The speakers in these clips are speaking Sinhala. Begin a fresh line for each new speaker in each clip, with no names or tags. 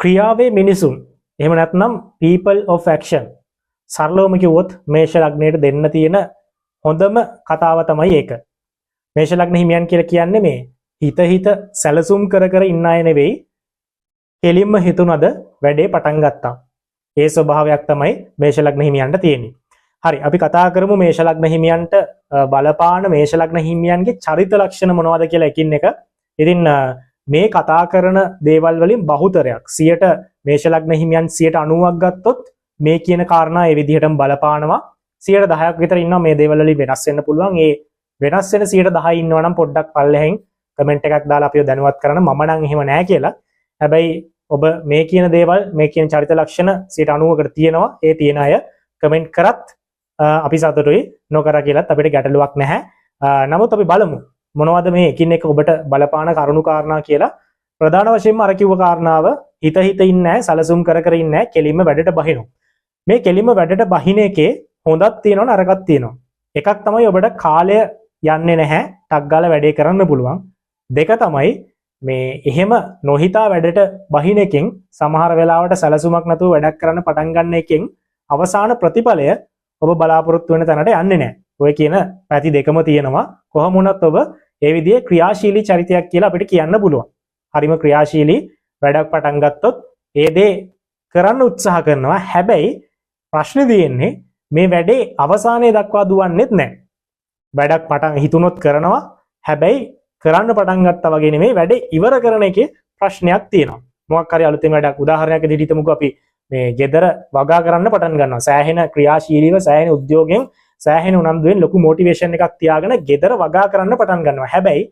ක්‍රියාවේ මිනිසුන්. එහෙම නැත්නම් people of action. සරලවම කිව්වොත් මේෂ ලග්නයට දෙන්න තියෙන හොඳම කතාව තමයි ඒක. මේෂ ලග්න හිමියන් කියලා කියන්නේ මේ හිත සැලසුම් කර කර ඉන්න අය නෙවෙයි. කෙලින්ම හිතුණද වැඩේ පටන් ගත්තා. ඒ ස්වභාවයක් තමයි මේෂ ලග්න හිමියන්ට තියෙන්නේ. හරි, අපි කතා කරමු මේෂ ලග්න හිමියන්ට බලපාන මේෂ ලග්න හිමියන්ගේ චරිත ලක්ෂණ මොනවද කියලා එකින් එක. ඉතින් මේ කතා කරන දේවල් වලින් බහුතරයක් 100ට මේෂ ලග්න හිමියන් 90ක් ගත්තොත් මේ කියන කාරණා ඒ විදිහටම බලපානවා. 10%ක් විතර ඉන්නවා මේ දේවල් වලින් වෙනස් වෙන්න පුළුවන්. ඒ වෙනස් වෙන 10% ඉන්නවා නම් පොඩ්ඩක් පල්ලෙහෙන් කමෙන්ට් එකක් දාලා අපිව දැනුවත් කරන්න. මම නම් එහෙම නෑ කියලා. හැබැයි ඔබ මේ කියන දේවල් මේ කියන චරිත ලක්ෂණ 90%කට තියෙනවා. ඒ තියෙන අය කමෙන්ට් කරත් අපි සතුටුයි, නොකර කියලාත් අපිට ගැටලුවක් නැහැ. නමුත් අපි බලමු මොනවද මේ එකින් එක ඔබට බලපාන කරුණු කාරණා කියලා. ප්‍රධාන වශයෙන්ම අර කිව්ව කාරණාව හිත ඉන්නේ නැහැ, සැලසුම් කර ඉන්නේ නැහැ, කෙලින්ම වැඩට බහිනවා. මේ කෙලින්ම වැඩට බහින එකේ හොඳක් තියෙනවා නරකක් තියෙනවා. එකක් තමයි ඔබට කාලය යන්නේ නැහැ, ටක් ගාලා වැඩේ කරන්න පුළුවන්. දෙක තමයි මේ එහෙම නොහිතා වැඩට බහින එකෙන් සමහර වෙලාවට සැලසුමක් නැතුව වැඩක් කරන්න පටන් ගන්න එකෙන් අවසාන ප්‍රතිඵලය ඔබ බලාපොරොත්තු වෙන තැනට යන්නේ නැහැ. ඔය කියන පැති දෙකම තියෙනවා. කොහොම වුණත් ඔබ ඒ විදිහේ ක්‍රියාශීලී චරිතයක් කියලා අපිට කියන්න පුළුවන්. හරිම ක්‍රියාශීලී වැඩක් පටන් ගත්තොත් ඒ දේ කරන්න උත්සාහ කරනවා. හැබැයි ප්‍රශ්නේ තියෙන්නේ මේ වැඩේ අවසානයේ දක්වා දුවන්නේත් නැහැ. වැඩක් පටන් හිතුනොත් කරනවා. හැබැයි කරන්න පටන් ගත්තා වගේ නෙමෙයි, වැඩේ ඉවර කරන එකේ ප්‍රශ්නයක් තියෙනවා. මොකක් හරි අලුතෙන් වැඩක් උදාහරණයක් විදිහට හිතමුකෝ අපි මේ ගෙදර වගා කරන්න පටන් ගන්නවා. සෑහෙන ක්‍රියාශීලීව සෑහෙන උද්‍යෝගයෙන් සෑහෙන උනන්දුවෙන් ලොකු මොටිවේෂන් එකක් තියාගෙන ගෙදර වගා කරන්න පටන් ගන්නවා. හැබැයි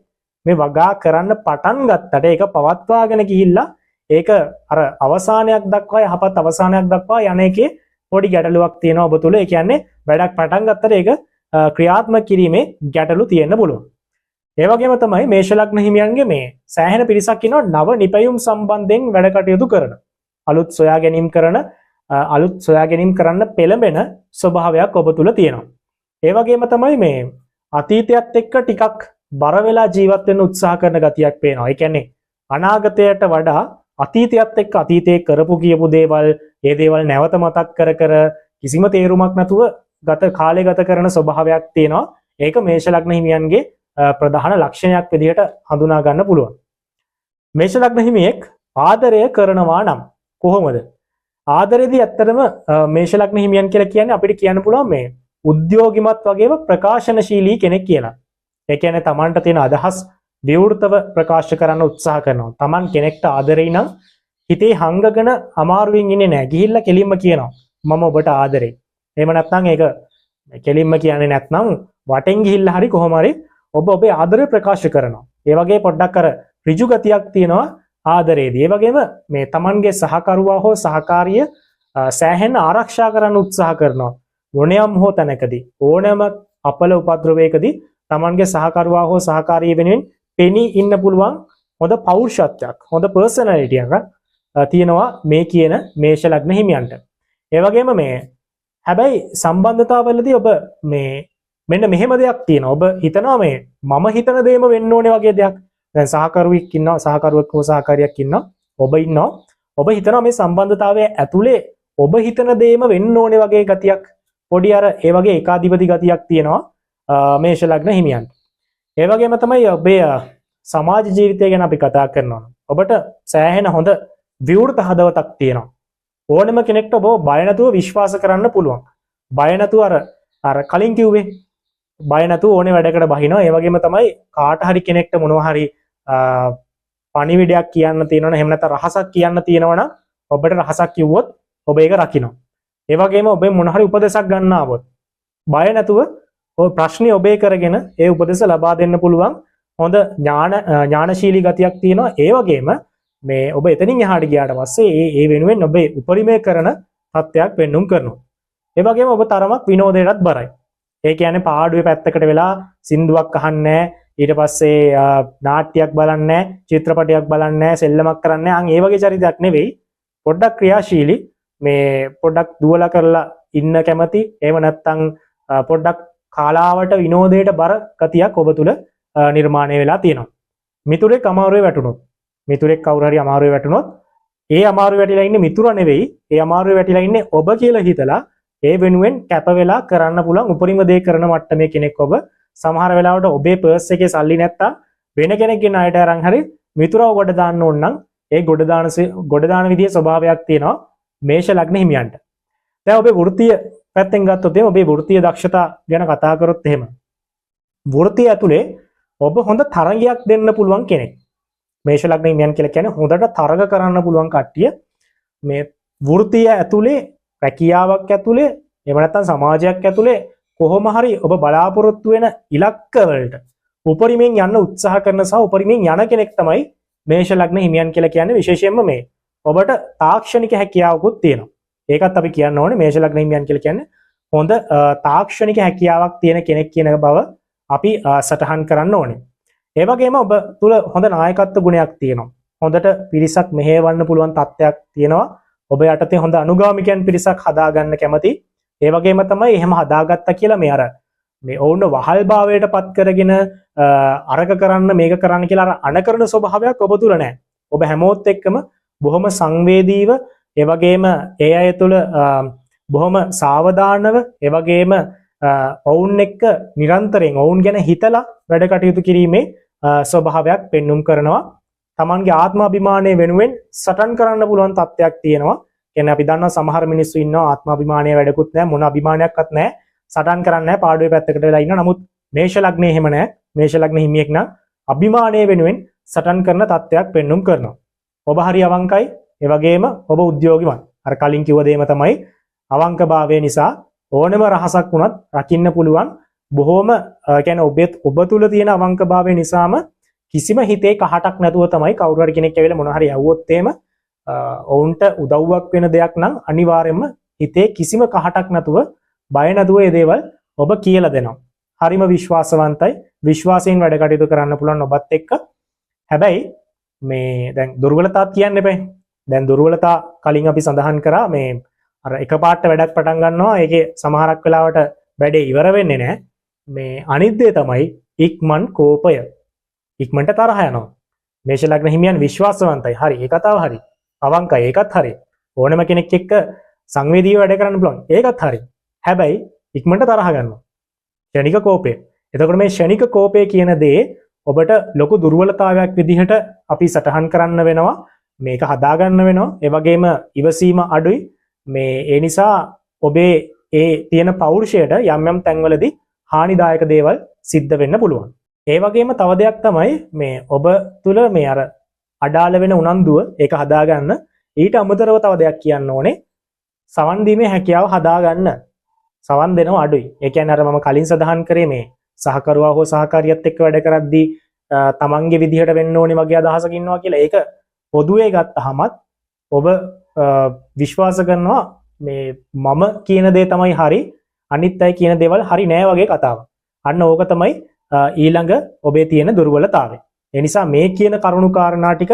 මේ වගා කරන්න පටන් ගත්තට ඒක පවත්වාගෙන ගිහිල්ලා ඒක අර අවසානයක් දක්වා යහපත් අවසානයක් දක්වා යන එකේ පොඩි ගැටලුවක් තියෙනවා ඔබ තුල. ඒ කියන්නේ වැඩක් පටන් ගත්තට ඒක ක්‍රියාත්මක කිරීමේ ගැටලු තියෙන්න පුළුවන්. ඒ වගේම තමයි මේෂ ලග්න හිමියන්ගේ මේ සෑහෙන පිරිසක් ඉන්නවා නව නිපැයුම් සම්බන්ධයෙන් වැඩ කටයුතු කරන. අලුත් සොයා ගැනීම කරන්න පෙළඹෙන ස්වභාවයක් ඔබ තුල තියෙනවා. ඒ වගේම තමයි මේ අතීතයත් එක්ක ටිකක් බර වෙලා ජීවත් වෙන්න උත්සාහ කරන ගතියක් පේනවා. ඒ කියන්නේ අනාගතයට වඩා අතීතයත් එක්ක අතීතයේ කරපු කියපු දේවල්, ඒ දේවල් නැවත මතක් කර කිසිම තේරුමක් නැතුව කාලය ගත කරන ස්වභාවයක් තියෙනවා. ඒක මේෂ ලග්න හිමියන්ගේ ප්‍රධාන ලක්ෂණයක් විදිහට හඳුනා ගන්න පුළුවන්. මේෂ ලග්න හිමියෙක් ආදරය කරනවා නම් කොහොමද? ආදරයේදී ඇත්තටම මේෂ ලග්න හිමියන් කියලා කියන්නේ අපිට කියන්න පුළුවන් මේ උද්‍යෝගිමත් වගේම ප්‍රකාශනශීලී කෙනෙක් කියලා. ඒ කියන්නේ Tamanට තියෙන අදහස් විවෘතව ප්‍රකාශ කරන්න උත්සාහ කරනවා. Taman කෙනෙක්ට ආදරෙයි නම් හිතේ හංගගෙන අමාරුවෙන් ඉන්නේ නැහැ. ගිහිල්ලා කෙලින්ම කියනවා මම ඔබට ආදරෙයි. එහෙම නැත්නම් ඒක කෙලින්ම කියන්නේ නැත්නම් වටෙන් ගිහිල්ලා හරි කොහොම හරි ඔබ ඔබේ ආදරය ප්‍රකාශ කරනවා. ඒ වගේ පොඩ්ඩක් අර ඍජු ගතියක් තියෙනවා ආදරයේදී. ඒ වගේම මේ Tamanගේ සහකරුවා හෝ සහකාරිය සෑහෙන ආරක්ෂා කරන්න උත්සාහ කරනවා. ඕනෑම හෝ තැනකදී ඕනෑම අපල උපද්‍රවයකදී Tamanගේ සහකරුවා හෝ සහකාරිය වෙනුවෙන් පෙනී ඉන්න පුළුවන් හොඳ පෞරුෂත්වයක්, හොඳ පර්සනැලිටි එකක් තියෙනවා මේ කියන මේෂ ලග්න හිමියන්ට. ඒ වගේම මේ හැබැයි සම්බන්ධතාවවලදී ඔබ මේ මෙන්න මෙහෙම දෙයක් තියෙනවා. ඔබ හිතනවා මේ මම හිතන දේම වෙන්න ඕනේ වගේ දෙයක්. දැන් සහකරුවෙක් ඉන්නවා, සහකරුවෙක් හෝ සහකාරියක් ඉන්නවා, ඔබ ඉන්නවා. ඔබ හිතනවා මේ සම්බන්ධතාවයේ ඇතුලේ ඔබ හිතන දේම වෙන්න ඕනේ වගේ ගතියක්, පොඩි අර ඒ වගේ ඒකාධිපති ගතියක් තියෙනවා මේෂ ලග්න හිමියන්ට. ඒ වගේම තමයි ඔබේ සමාජ ජීවිතය ගැන අපි කතා කරනවා. ඔබට සෑහෙන හොඳ විවෘත හදවතක් තියෙනවා. ඕනම කෙනෙක්ට ඔබ බය නැතුව විශ්වාස කරන්න පුළුවන්. බය නැතුව අර කලින් කිව්වේ බය නැතුව ඕනේ වැඩකට බහිනවා. ඒ වගේම තමයි කාට හරි කෙනෙක්ට මොනවා හරි පණිවිඩයක් කියන්න තියෙනවනම්, එහෙම නැත්නම් රහසක් කියන්න තියෙනවනම් ඔබට රහසක් කිව්වොත් ඔබ ඒක රකින්න. ඒ වගේම ඔබ මොන හරි උපදේශක් ගන්න ආවොත් බය නැතුව ඔය ප්‍රශ්නේ ඔබේ කරගෙන ඒ උපදේශ ලබා දෙන්න පුළුවන් හොඳ ඥානශීලී ගතියක් තියෙනවා. ඒ වගේම මේ ඔබ එතනින් එහාට ගියාට පස්සේ ඒ වෙනුවෙන් ඔබේ උපරිමය කරන තත්ත්වයක් පෙන්눔 කරනවා. ඒ වගේම ඔබ තරමක් විනෝදයටත් බරයි. ඒ කියන්නේ පාඩුවේ පැත්තකට වෙලා සින්දුවක් අහන්නේ, ඊට පස්සේ නාට්‍යයක් බලන්නේ, චිත්‍රපටයක් බලන්නේ, සෙල්ලමක් කරන්නේ. අන් ඒ වගේ චරිතයක් නෙවෙයි. පොඩ්ඩක් ක්‍රියාශීලී, මේ පොඩ්ඩක් දුවලා කරලා ඉන්න කැමති. එහෙම නැත්නම් පොඩ්ඩක් කාලාවට විනෝදයට බර ගතියක් ඔබ තුල නිර්මාණය වෙලා තියෙනවා. මිතුරෙක් අමාරුවේ වැටුණොත්, මිතුරෙක් කවුරු හරි අමාරුවේ වැටුණොත් ඒ අමාරු වැටිලා ඉන්නේ මිතුරා නෙවෙයි. ඒ අමාරු වැටිලා ඉන්නේ ඔබ කියලා හිතලා ඒ වෙනුවෙන් කැප වෙලා කරන්න පුළුවන් උපරිම දේ කරන මට්ටමේ කෙනෙක් ඔබ. සමහර වෙලාවට ඔබේ පර්ස් එකේ සල්ලි නැත්තම් වෙන කෙනෙක්ගේ ණයට අරන් හරි මිතුරව ගොඩ දාන්න ඕන නම් ඒ ගොඩ දාන විදිහේ ස්වභාවයක් තියෙනවා මේෂ ලග්න හිමියන්ට. දැන් ඔබේ වෘත්තීය පැත්තෙන් ගත්තොත් එහෙම ඔබේ වෘත්තීය දක්ෂතා ගැන කතා කරොත් එහෙම වෘත්තීය ඇතුලේ ඔබ හොඳ තරගයක් දෙන්න පුළුවන් කෙනෙක්. මේෂ ලග්න හිමියන් කියලා කියන්නේ හොඳට තරග කරන්න පුළුවන් කට්ටිය. මේ වෘත්තීය ඇතුලේ රැකියාවක් ඇතුලේ එහෙම නැත්නම් සමාජයක් ඇතුලේ කොහොම හරි ඔබ බලාපොරොත්තු වෙන ඉලක්ක වලට උපරිමයෙන් යන්න උත්සාහ කරන සහ උපරිමයෙන් යන කෙනෙක් තමයි මේෂ ලග්න හිමියන් කියලා කියන්නේ. විශේෂයෙන්ම මේ ඔබට තාක්ෂණික හැකියාවකුත් තියෙනවා. ඒකත් අපි කියන්න ඕනේ මේෂ ලග්න හිමියන් කියලා කියන්නේ හොඳ තාක්ෂණික හැකියාවක් තියෙන කෙනෙක් කියන බව අපි සටහන් කරන්න ඕනේ. ඒ වගේම ඔබ තුල හොඳ නායකත්ව ගුණයක් තියෙනවා. හොඳට පිරිසක් මෙහෙවන්න පුළුවන් තත්ත්වයක් තියෙනවා. ඔබ යටතේ හොඳ අනුගාමිකයන් පිරිසක් හදාගන්න කැමති. ඒ වගේම තමයි එහෙම හදාගත්තා කියලා මේ ඔවුන්ව වහල්භාවයට පත් කරගෙන අරක කරන්න මේක කරන්න කියලා අනකරන ස්වභාවයක් ඔබ තුල නැහැ. ඔබ හැමෝත් එක්කම බොහොම සංවේදීව ඒ වගේම ඒ අය තුල බොහොම සාවධානව ඒ වගේම ඔවුන් එක්ක නිරන්තරයෙන් ඔවුන් ගැන හිතලා වැඩ කටයුතු කිරීමේ ස්වභාවයක් පෙන්눔 කරනවා. තමන්ගේ ආත්මාභිමානය වෙනුවෙන් සටන් කරන්න පුළුවන් තත්ත්වයක් තියෙනවා. කියන්නේ අපි දන්නවා සමහර මිනිස්සු ඉන්නවා ආත්මාභිමානය වැඩකුත් නැහැ මොන අභිමානයක්වත් නැහැ. සටන් කරන්නේ නැහැ පාඩුවේ පැත්තකට වෙලා ඉන්නවා. නමුත් මේෂ ලග්නේ එහෙම නැහැ. මේෂ ලග්න හිමියෙක් නම් අභිමානය වෙනුවෙන් සටන් කරන තත්ත්වයක් පෙන්눔 කරනවා. ඔබ හරි අවංකයි. ඒ වගේම ඔබ උද්‍යෝගිමත්. අර කලින් කිව්ව දේම තමයි අවංකභාවය නිසා ඕනම රහසක් වුණත් රකින්න පුළුවන්. බොහොම කියන්නේ ඔබ තුල තියෙන අවංකභාවය නිසාම කිසිම හිතේ කහටක් නැතුව තමයි කවුරු හරි කෙනෙක් ඇවිල්ලා මොන හරි යවුවොත් එහෙම ඔවුන්ට උදව්වක් වෙන දෙයක් නම් අනිවාර්යයෙන්ම හිතේ කිසිම කහටක් නැතුව බය නැතුව මේ දේවල් ඔබ කියලා දෙනවා. හරිම විශ්වාසවන්තයි. විශ්වාසයෙන් වැඩ කටයුතු කරන්න පුළුවන් ඔබත් එක්ක. හැබැයි මේ දැන් දුර්වලතාවක් කියන්න එපා. දැන් දුර්වලතා කලින් අපි සඳහන් කරා මේ අර එකපාරට වැඩක් පටන් ගන්නවා. ඒකේ සමහරක් වෙලාවට වැඩේ ඉවර වෙන්නේ නැහැ. මේ අනිත් දේ තමයි ඉක්මන් කෝපය. ඉක්මනට තරහ යනවා. මේෂ ලග්න හිමියන් විශ්වාසවන්තයි. හරි. ඒ කතාව හරි. අවංකයි. ඒකත් හරි. ඕනම කෙනෙක් එක්ක සංවේදීව වැඩ කරන්න පුළුවන්. ඒකත් හරි. හැබැයි ඉක්මනට තරහ ගන්නවා. ෂණික කෝපය. එතකොට මේ ෂණික කෝපය කියන දේ ඔබට ලොකු දුර්වලතාවයක් විදිහට අපි සටහන් කරන්න වෙනවා. මේක හදා ගන්න වෙනවා. ඒ වගේම ඉවසීම අඩුයි. මේ ඒ නිසා ඔබේ ඒ තියෙන පෞරුෂයට යම් යම් තැන්වලදී හානිදායක දේවල් සිද්ධ වෙන්න පුළුවන්. ඒ වගේම තව දෙයක් තමයි මේ ඔබ තුල මේ අර අඩාල වෙන උනන්දුව ඒක හදාගන්න ඊට අමතරව තව දෙයක් කියන්න ඕනේ. සවන් දීමේ හැකියාව හදාගන්න. සවන් දෙනව අඩුයි. ඒ කියන්නේ අර මම කලින් සඳහන් කරේ මේ සහකරුවා හෝ සහකාරියත් එක්ක වැඩ කරද්දී තමන්ගේ විදිහට වෙන්න ඕනේ වගේ අදහසක් ඉන්නවා කියලා. ඒක පොදුවේ ගත්තහමත් ඔබ විශ්වාස කරනවා මේ මම කියන දේ තමයි හරි අනිත් අය කියන දේවල් හරි නෑ වගේ කතාවක්. අන්න ඕක තමයි ඊළඟ ඔබේ තියෙන දුර්වලතාවය. ඒ නිසා මේ කියන කරුණු කාරණා ටික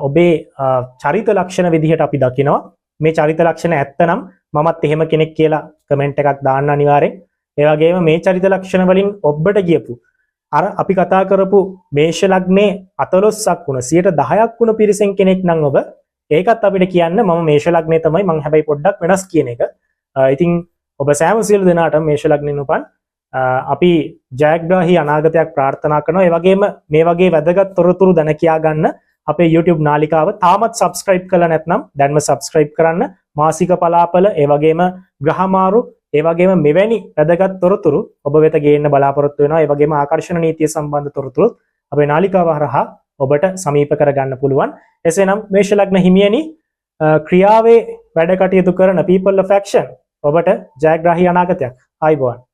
ඔබේ චරිත ලක්ෂණ විදිහට අපි දකිනවා. මේ චරිත ලක්ෂණ ඇත්තනම් මමත් එහෙම කෙනෙක් කියලා කමෙන්ට් එකක් දාන්න අනිවාර්යෙන්. ඒ වගේම මේ චරිත ලක්ෂණ වලින් ඔබට ගියපු අර අපි කතා කරපු මේෂ ලග්නේ 14ක් වුණ 10%ක් වුණ පිරිසෙන් කෙනෙක් නම් ඔබ ඒකත් අපිට කියන්න මම මේෂ ලග්නේ තමයි මම හැබැයි පොඩ්ඩක් වෙනස් කියන එක. ඉතින් ඔබ සෑම සියලු දෙනාටම මේෂ ලග්නෙන් උපන් අපි ජයග්‍රාහී අනාගතයක් ප්‍රාර්ථනා කරනවා. ඒ වගේම මේ වගේ වැදගත් තොරතුරු දැන කියා ගන්න අපේ YouTube නාලිකාව තාමත් subscribe කරලා නැත්නම් දැන්ම subscribe කරන්න. මාසික පලාපල ඒ වගේම ග්‍රහමාරු ඒ වගේම මෙවැනි වැදගත් තොරතුරු ඔබ වෙත ගේන්න බලාපොරොත්තු වෙනවා. ඒ වගේම ආකර්ෂණ නීතිය සම්බන්ධ තොරතුරු අපේ නාලිකාව හරහා ඔබට සමීප කරගන්න පුළුවන්. එසේනම් මේෂ ලග්න හිමියනි ක්‍රියාවේ වැඩ කටයුතු කරන people of action ඔබට ජයග්‍රාහී අනාගතයක්. ආයුබෝවන්.